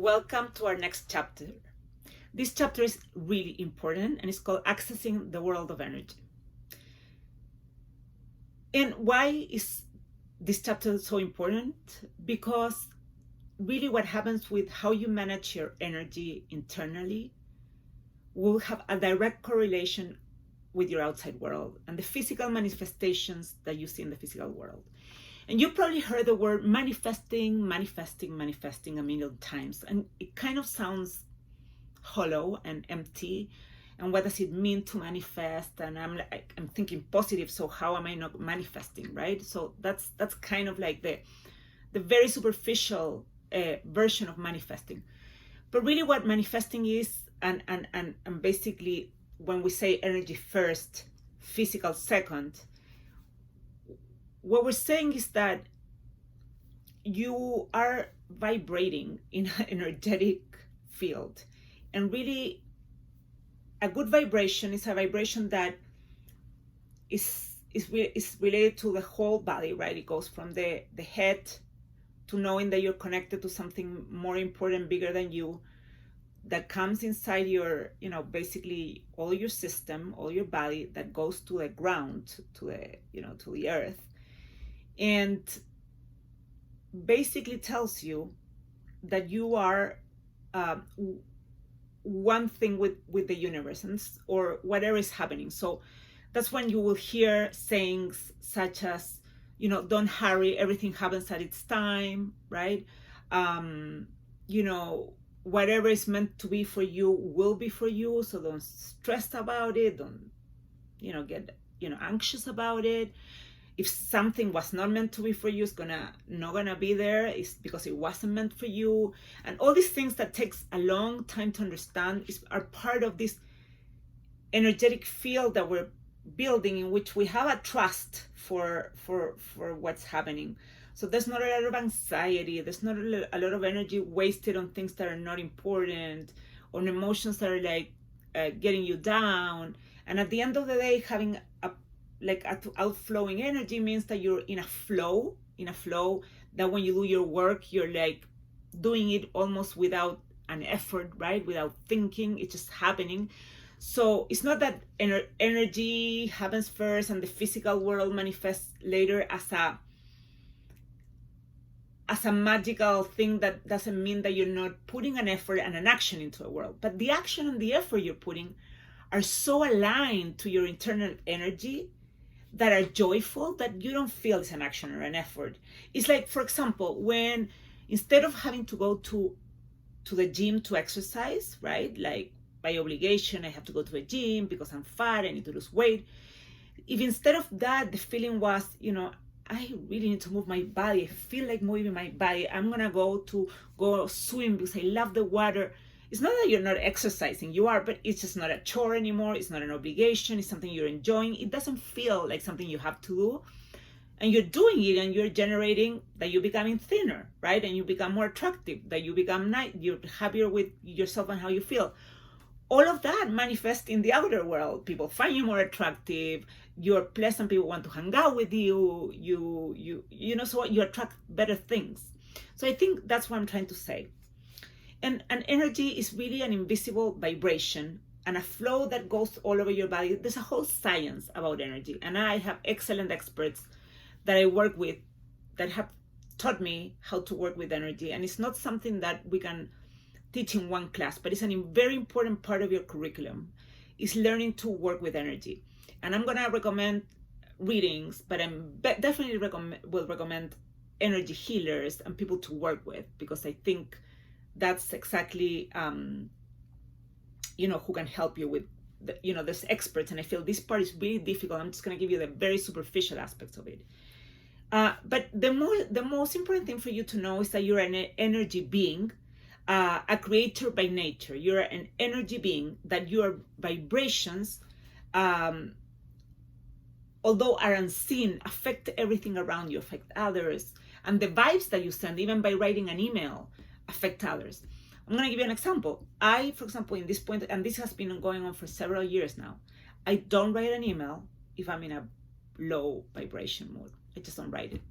welcome to our next chapter. This chapter is really important and it's called Accessing the World of Energy. And why is this chapter so important? Because really what happens with how you manage your energy internally will have a direct correlation with your outside world and the physical manifestations that you see in the physical world. And you probably heard the word manifesting a million times, and it kind of sounds hollow and empty. And what does it mean to manifest? And I'm thinking positive, so how am I not manifesting, right? So that's kind of like the very superficial version of manifesting. But really what manifesting is, and basically when we say energy first, physical second, what we're saying is that you are vibrating in an energetic field. And really, a good vibration is a vibration that is related to the whole body, right? It goes from the head to knowing that you're connected to something more important, bigger than you, that comes inside your, basically all your system, all your body, that goes to the ground, to the earth. And basically tells you that you are one thing with the universe or whatever is happening. So that's when you will hear sayings such as, don't hurry, everything happens at its time, right? Whatever is meant to be for you will be for you, so don't stress about it, don't get anxious about it. If something was not meant to be for you, it's not gonna be there. It's because it wasn't meant for you. And all these things that takes a long time to understand are part of this energetic field that we're building, in which we have a trust for what's happening. So there's not a lot of anxiety. There's not a lot of energy wasted on things that are not important, on emotions that are like getting you down. And at the end of the day, having outflowing energy means that you're in a flow that when you do your work, you're like doing it almost without an effort, right? Without thinking, it's just happening. So it's not that energy happens first and the physical world manifests later as a magical thing. That doesn't mean that you're not putting an effort and an action into a world. But the action and the effort you're putting are so aligned to your internal energy that are joyful that you don't feel it's an action or an effort. It's like, for example, when instead of having to go to the gym to exercise, right? Like by obligation, I have to go to a gym because I'm fat, I need to lose weight. If instead of that, the feeling was, I really need to move my body, I feel like moving my body, I'm gonna go swim because I love the water. It's not that you're not exercising, you are, but it's just not a chore anymore. It's not an obligation. It's something you're enjoying. It doesn't feel like something you have to do. And you're doing it and you're generating that you're becoming thinner, right? And you become more attractive, that you become nice, you're happier with yourself and how you feel. All of that manifests in the outer world. People find you more attractive, you're pleasant, people want to hang out with you, so you attract better things. So I think that's what I'm trying to say. And energy is really an invisible vibration and a flow that goes all over your body. There's a whole science about energy. And I have excellent experts that I work with that have taught me how to work with energy. And it's not something that we can teach in one class, but it's a very important part of your curriculum, is learning to work with energy. And I'm gonna recommend readings, but I'm definitely will recommend energy healers and people to work with, because I think that's exactly who can help you with there's experts, and I feel this part is really difficult. I'm just going to give you the very superficial aspects of it, but the most important thing for you to know is that you're an energy being, a creator by nature. You're an energy being, that your vibrations, although are unseen, affect everything around you, affect others, and the vibes that you send, even by writing an email, affect others. I'm going to give you an example. I, for example, in this point, and this has been going on for several years now, I don't write an email if I'm in a low vibration mood. I just don't write it.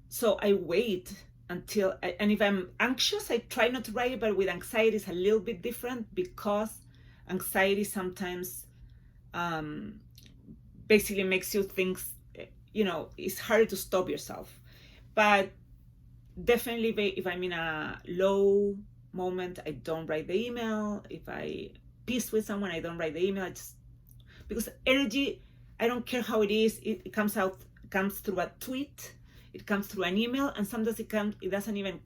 So I wait and if I'm anxious, I try not to write it, but with anxiety it's a little bit different, because anxiety sometimes basically makes you think, it's harder to stop yourself. But definitely if I'm in a low moment, I don't write the email. If I peace with someone, I don't write the email. Because energy, I don't care how it is, it comes through a tweet, it comes through an email, and sometimes it doesn't even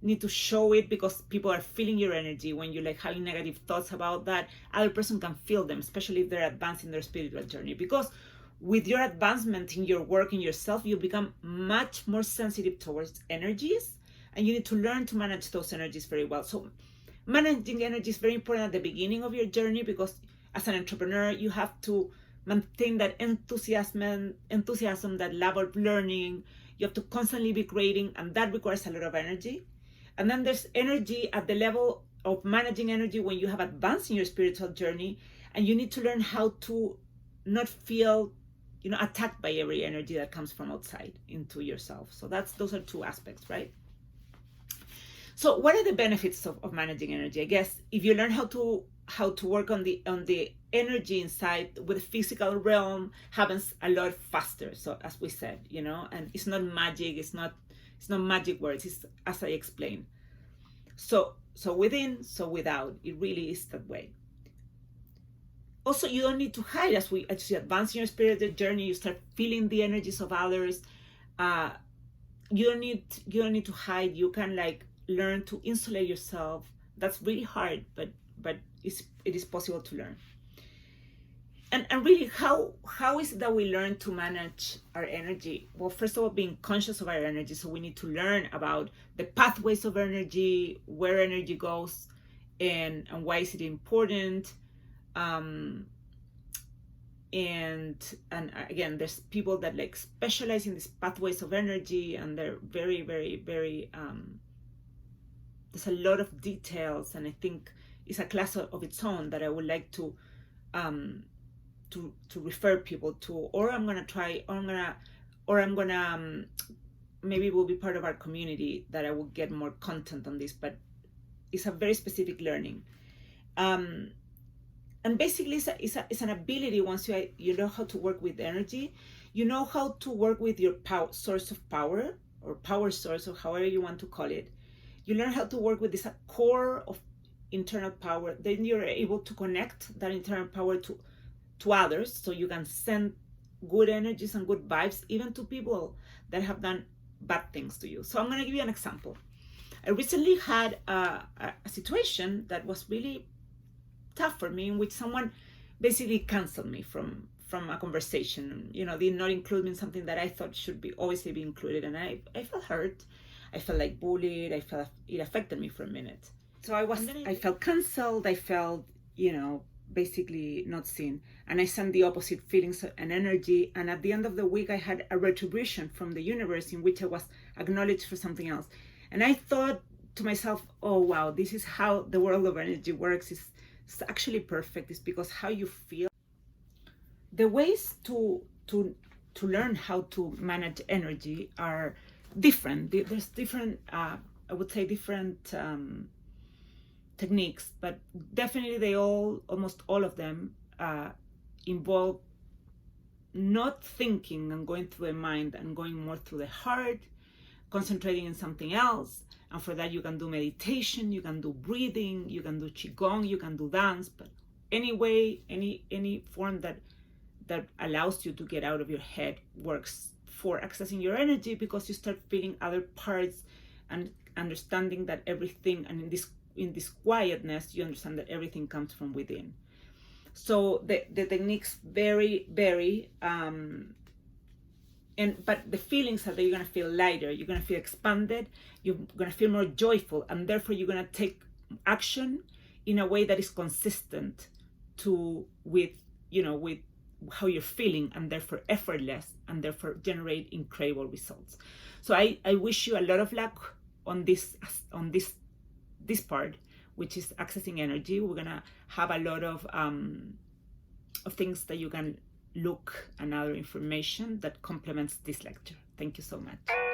need to show it, because people are feeling your energy. When you're like having negative thoughts about that, other person can feel them, especially if they're advancing their spiritual journey. Because with your advancement in your work, in yourself, you become much more sensitive towards energies, and you need to learn to manage those energies very well. So managing energy is very important at the beginning of your journey, because as an entrepreneur, you have to maintain that enthusiasm, that love of learning. You have to constantly be creating, and that requires a lot of energy. And then there's energy at the level of managing energy when you have advanced in your spiritual journey, and you need to learn how to not feel attacked by every energy that comes from outside into yourself. So those are two aspects, right? So what are the benefits of managing energy? I guess if you learn how to work on the energy inside, with the physical realm, happens a lot faster. So as we said, and it's not magic, it's not magic words, it's as I explained. So within, so without, it really is that way. Also, you don't need to hide. As you advance in your spiritual journey, you start feeling the energies of others. You don't need to hide. You can learn to insulate yourself. That's really hard, but it is possible to learn. And really, how is it that we learn to manage our energy? Well, first of all, being conscious of our energy. So we need to learn about the pathways of energy, where energy goes, and why is it important. And again, there's people that specialize in these pathways of energy, and they're very, very, very there's a lot of details, and I think it's a class of its own that I would like to refer people to, or I'm gonna maybe it will be part of our community that I will get more content on this, but it's a very specific learning. And basically, it's an ability. Once you know how to work with energy, you know how to work with your source of power, or power source, or however you want to call it. You learn how to work with this core of internal power. Then you're able to connect that internal power to others, so you can send good energies and good vibes, even to people that have done bad things to you. So I'm going to give you an example. I recently had a situation that was really tough for me, in which someone basically canceled me from a conversation. Did not include me in something that I thought should always be included, and I felt hurt. I felt like bullied. I felt it affected me for a minute. So I felt canceled. I felt basically not seen, and I sent the opposite feelings and energy. And at the end of the week, I had a retribution from the universe, in which I was acknowledged for something else. And I thought to myself, oh wow, this is how the world of energy works. It's actually perfect. It's because how you feel. The ways to learn how to manage energy are different. There's different, I would say, different techniques, but definitely almost all of them involve not thinking and going through the mind, and going more through the heart, concentrating on something else. And for that, you can do meditation, you can do breathing, you can do qigong, you can do dance, but any way, any form that allows you to get out of your head works for accessing your energy, because you start feeling other parts and understanding that everything, and in this quietness, you understand that everything comes from within. So the techniques vary, but the feelings are that you're going to feel lighter, you're going to feel expanded, you're going to feel more joyful, and therefore you're going to take action in a way that is consistent with how you're feeling, and therefore effortless, and therefore generate incredible results. So I wish you a lot of luck on this part, which is accessing energy. We're gonna have a lot of things that you can look, and other information that complements this lecture. Thank you so much.